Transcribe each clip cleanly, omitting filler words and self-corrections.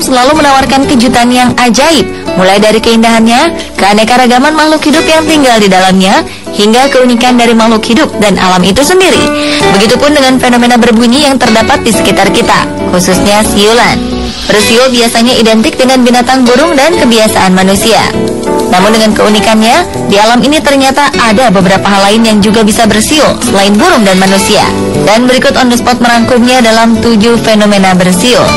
selalu menawarkan kejutan yang ajaib, mulai dari keindahannya, keanekaragaman makhluk hidup yang tinggal di dalamnya, hingga keunikan dari makhluk hidup dan alam itu sendiri. Begitupun dengan fenomena berbunyi yang terdapat di sekitar kita, khususnya siulan. Bersiul biasanya identik dengan binatang burung dan kebiasaan manusia. Namun dengan keunikannya, di alam ini ternyata ada beberapa hal lain yang juga bisa bersiul selain burung dan manusia. Dan berikut on the spot merangkumnya dalam 7 fenomena bersiul.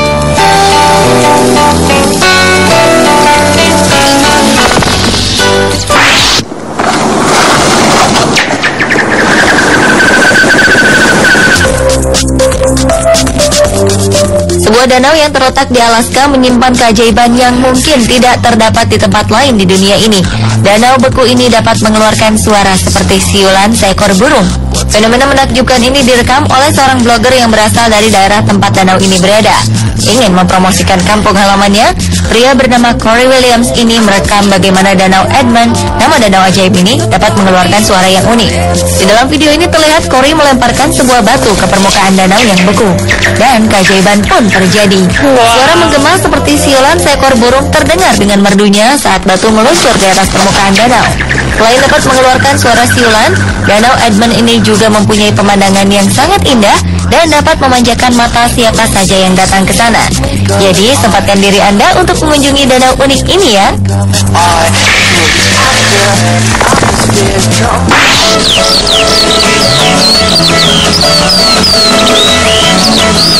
Sebuah danau yang terletak di Alaska menyimpan keajaiban yang mungkin tidak terdapat di tempat lain di dunia ini. Danau beku ini dapat mengeluarkan suara seperti siulan seekor burung. Fenomena menakjubkan ini direkam oleh seorang blogger yang berasal dari daerah tempat danau ini berada. Ingin mempromosikan kampung halamannya, pria bernama Corey Williams ini merekam bagaimana Danau Edmund, nama danau ajaib ini, dapat mengeluarkan suara yang unik. Di dalam video ini terlihat Corey melemparkan sebuah batu ke permukaan danau yang beku, dan keajaiban pun terjadi. Suara menggema seperti siulan seekor burung terdengar dengan merdunya saat batu meluncur di atas permukaan danau. Selain dapat mengeluarkan suara siulan, Danau Edmund ini juga mempunyai pemandangan yang sangat indah dan dapat memanjakan mata siapa saja yang datang ke sana. Jadi, sempatkan diri Anda untuk mengunjungi danau unik ini ya.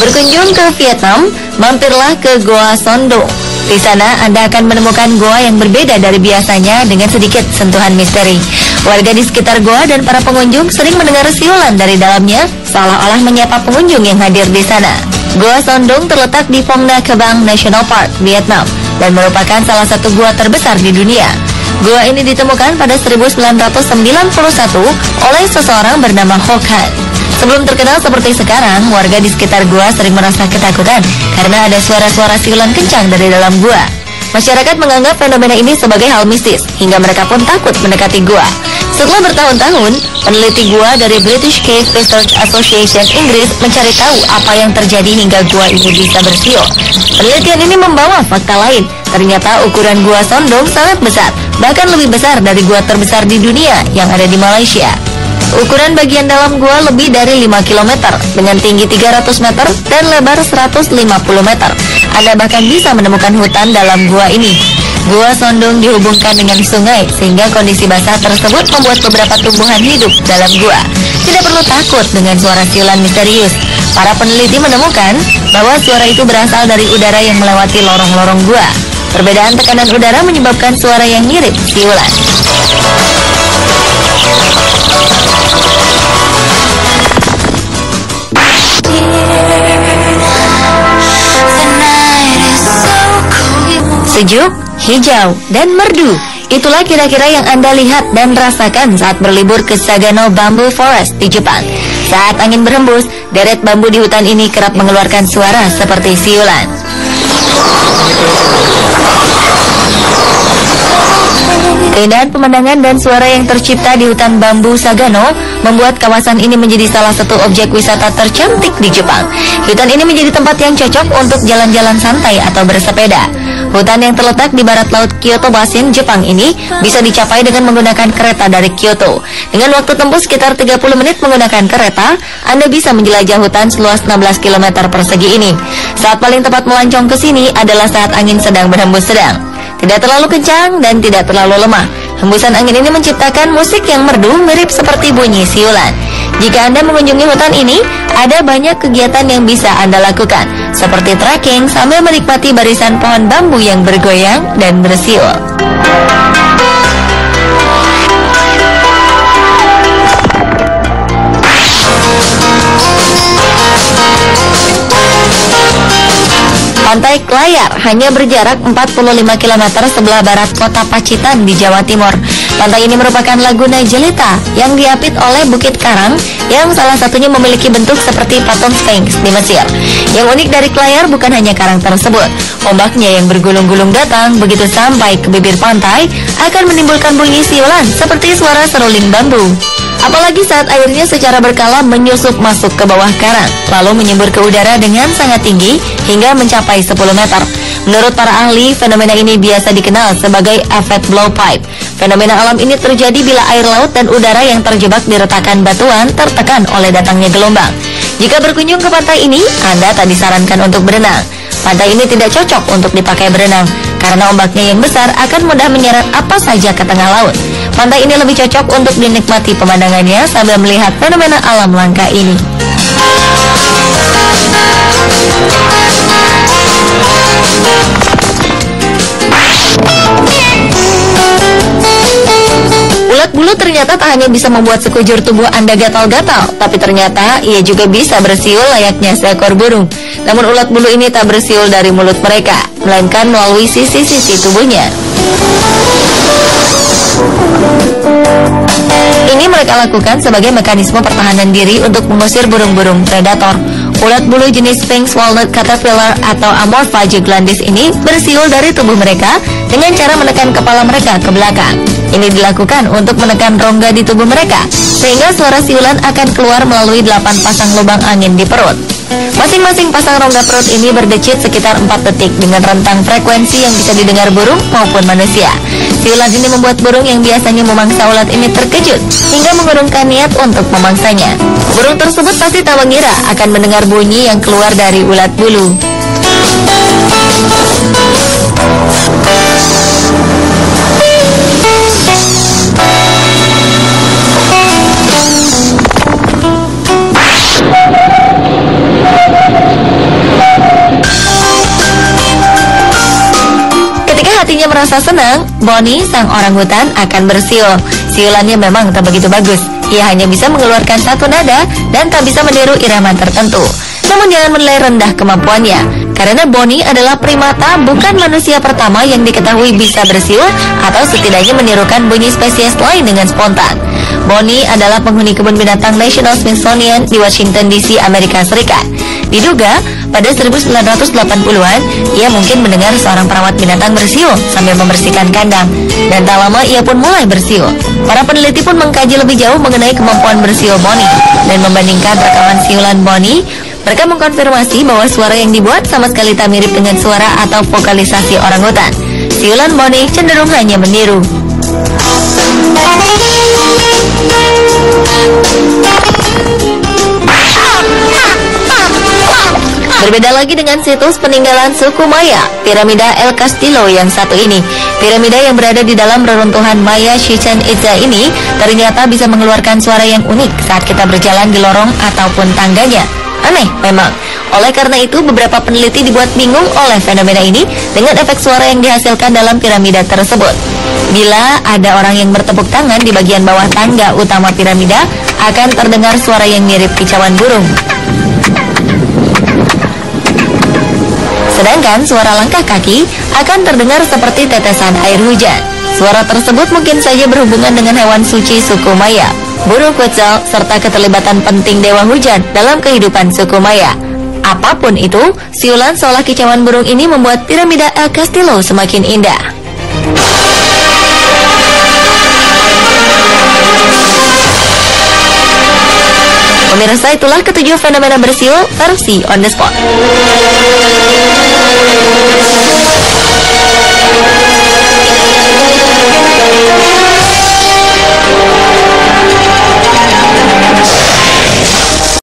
Berkunjung ke Vietnam, mampirlah ke Goa Son Doong. Di sana Anda akan menemukan goa yang berbeda dari biasanya dengan sedikit sentuhan misteri. Warga di sekitar goa dan para pengunjung sering mendengar siulan dari dalamnya, seolah-olah menyapa pengunjung yang hadir di sana. Goa Son Doong terletak di Phong Nha Kebang National Park, Vietnam, dan merupakan salah satu gua terbesar di dunia. Gua ini ditemukan pada 1991 oleh seseorang bernama Ho Khan. Sebelum terkenal seperti sekarang, warga di sekitar gua sering merasa ketakutan karena ada suara-suara siulan kencang dari dalam gua. Masyarakat menganggap fenomena ini sebagai hal mistis, hingga mereka pun takut mendekati gua. Setelah bertahun-tahun, peneliti gua dari British Cave Research Association Inggris mencari tahu apa yang terjadi hingga gua ini bisa bersiul. Penelitian ini membawa fakta lain. Ternyata ukuran gua Son Doong sangat besar, bahkan lebih besar dari gua terbesar di dunia yang ada di Malaysia. Ukuran bagian dalam gua lebih dari 5 km dengan tinggi 300 meter dan lebar 150 meter. Anda bahkan bisa menemukan hutan dalam gua ini. Gua Son Doong dihubungkan dengan sungai sehingga kondisi basah tersebut membuat beberapa tumbuhan hidup dalam gua. Tidak perlu takut dengan suara siulan misterius. Para peneliti menemukan bahwa suara itu berasal dari udara yang melewati lorong-lorong gua. Perbedaan tekanan udara menyebabkan suara yang mirip siulan. Sejuk, hijau, dan merdu. Itulah kira-kira yang Anda lihat dan rasakan saat berlibur ke Sagano Bamboo Forest di Jepang. Saat angin berhembus, deret bambu di hutan ini kerap mengeluarkan suara seperti siulan. Keindahan pemandangan dan suara yang tercipta di hutan bambu Sagano membuat kawasan ini menjadi salah satu objek wisata tercantik di Jepang. Hutan ini menjadi tempat yang cocok untuk jalan-jalan santai atau bersepeda. Hutan yang terletak di barat laut Kyoto Basin, Jepang ini bisa dicapai dengan menggunakan kereta dari Kyoto. Dengan waktu tempuh sekitar 30 menit menggunakan kereta, Anda bisa menjelajah hutan seluas 16 km persegi ini. Saat paling tepat melancong ke sini adalah saat angin sedang berhembus sedang. Tidak terlalu kencang dan tidak terlalu lemah. Hembusan angin ini menciptakan musik yang merdu mirip seperti bunyi siulan. Jika Anda mengunjungi hutan ini, ada banyak kegiatan yang bisa Anda lakukan, seperti trekking sambil menikmati barisan pohon bambu yang bergoyang dan bersiul. Pantai Klayar hanya berjarak 45 km sebelah barat kota Pacitan di Jawa Timur. Pantai ini merupakan Laguna Jelita yang diapit oleh Bukit Karang yang salah satunya memiliki bentuk seperti patung Sphinx di Mesir. Yang unik dari Klayar bukan hanya karang tersebut. Ombaknya yang bergulung-gulung datang begitu sampai ke bibir pantai akan menimbulkan bunyi siulan seperti suara seruling bambu. Apalagi saat airnya secara berkala menyusup masuk ke bawah karang, lalu menyembur ke udara dengan sangat tinggi hingga mencapai 10 meter. Menurut para ahli, fenomena ini biasa dikenal sebagai efek blowpipe. Fenomena alam ini terjadi bila air laut dan udara yang terjebak di retakan batuan tertekan oleh datangnya gelombang. Jika berkunjung ke pantai ini, Anda tak disarankan untuk berenang. Pantai ini tidak cocok untuk dipakai berenang, karena ombaknya yang besar akan mudah menyeret apa saja ke tengah laut. Pantai ini lebih cocok untuk dinikmati pemandangannya sambil melihat fenomena alam langka ini. Ulat bulu ternyata tak hanya bisa membuat sekujur tubuh Anda gatal-gatal, tapi ternyata ia juga bisa bersiul layaknya seekor burung. Namun ulat bulu ini tak bersiul dari mulut mereka, melainkan melalui sisi-sisi tubuhnya. Ini mereka lakukan sebagai mekanisme pertahanan diri untuk mengusir burung-burung predator. Ulat bulu jenis Sphinx Walnut Caterpillar atau Amorpha giglandis ini bersiul dari tubuh mereka dengan cara menekan kepala mereka ke belakang. Ini dilakukan untuk menekan rongga di tubuh mereka, sehingga suara siulan akan keluar melalui 8 pasang lubang angin di perut. Masing-masing pasang rongga perut ini berdecit sekitar 4 detik dengan rentang frekuensi yang bisa didengar burung maupun manusia. Siulan ini membuat burung yang biasanya memangsa ulat ini terkejut hingga mengurungkan niat untuk memangsanya. Burung tersebut pasti tak mengira akan mendengar bunyi yang keluar dari ulat bulu. Hatinya merasa senang, Bonnie, sang orangutan, akan bersiul. Siulannya memang tak begitu bagus. Ia hanya bisa mengeluarkan satu nada dan tak bisa meniru irama tertentu. Namun jangan menilai rendah kemampuannya, karena Bonnie adalah primata, bukan manusia pertama yang diketahui bisa bersiul atau setidaknya menirukan bunyi spesies lain dengan spontan. Bonnie adalah penghuni kebun binatang National Smithsonian di Washington DC, Amerika Serikat. Diduga, pada 1980-an, ia mungkin mendengar seorang perawat binatang bersiul sambil membersihkan kandang. Dan tak lama ia pun mulai bersiul. Para peneliti pun mengkaji lebih jauh mengenai kemampuan bersiul Bonnie. Dan membandingkan rekaman siulan Bonnie, mereka mengkonfirmasi bahwa suara yang dibuat sama sekali tak mirip dengan suara atau vokalisasi orangutan. Siulan Bonnie cenderung hanya meniru. Berbeda lagi dengan situs peninggalan suku Maya, piramida El Castillo yang satu ini. Piramida yang berada di dalam reruntuhan Maya Chichen Itza ini ternyata bisa mengeluarkan suara yang unik saat kita berjalan di lorong ataupun tangganya. Aneh memang. Oleh karena itu, beberapa peneliti dibuat bingung oleh fenomena ini dengan efek suara yang dihasilkan dalam piramida tersebut. Bila ada orang yang bertepuk tangan di bagian bawah tangga utama piramida, akan terdengar suara yang mirip kicauan burung. Sedangkan suara langkah kaki akan terdengar seperti tetesan air hujan. Suara tersebut mungkin saja berhubungan dengan hewan suci suku Maya, burung Quetzal, serta keterlibatan penting dewa hujan dalam kehidupan suku Maya. Apapun itu, siulan seolah kicauan burung ini membuat piramida El Castillo semakin indah. Pemirsa, itulah ketujuh fenomena bersiul versi on the spot.